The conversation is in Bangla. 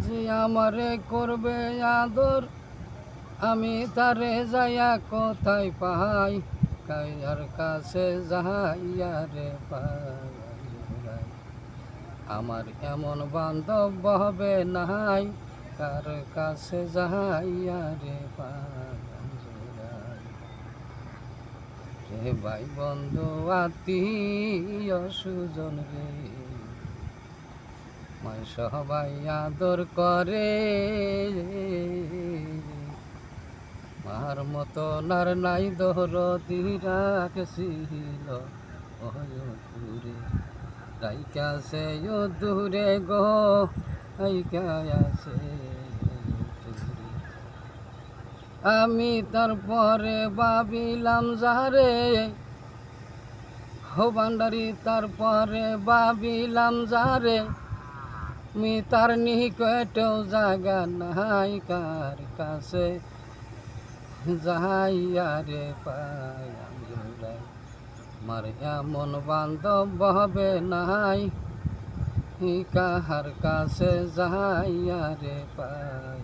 যে আমারে করবে আদর আমি তারে যাইয়া কোথায় পাই কার কাছে যাইয়া রে পাই আমার এমন বান্ধব হবে নাই কার কাছে যাইয়া রে পাই রে ভাই বন্ধু আত্মীয় সুজন রে মাই সবাই আদর করে মার মতো নার নাই দরদি রাখছিল দূরে রাইকা সে দূরে গো রাইকা আছে দূরে আমি তারপরে ভাবিলাম যারে হো ভান্ডারি তারপরে ভাবিলাম যারে মি তার নিকটেও জায়গা নাই কার কাছে যাইয়া রে পাই মার এমন বান্ধব হবে নাই কাহার কাছে যাইয়া রে পাই।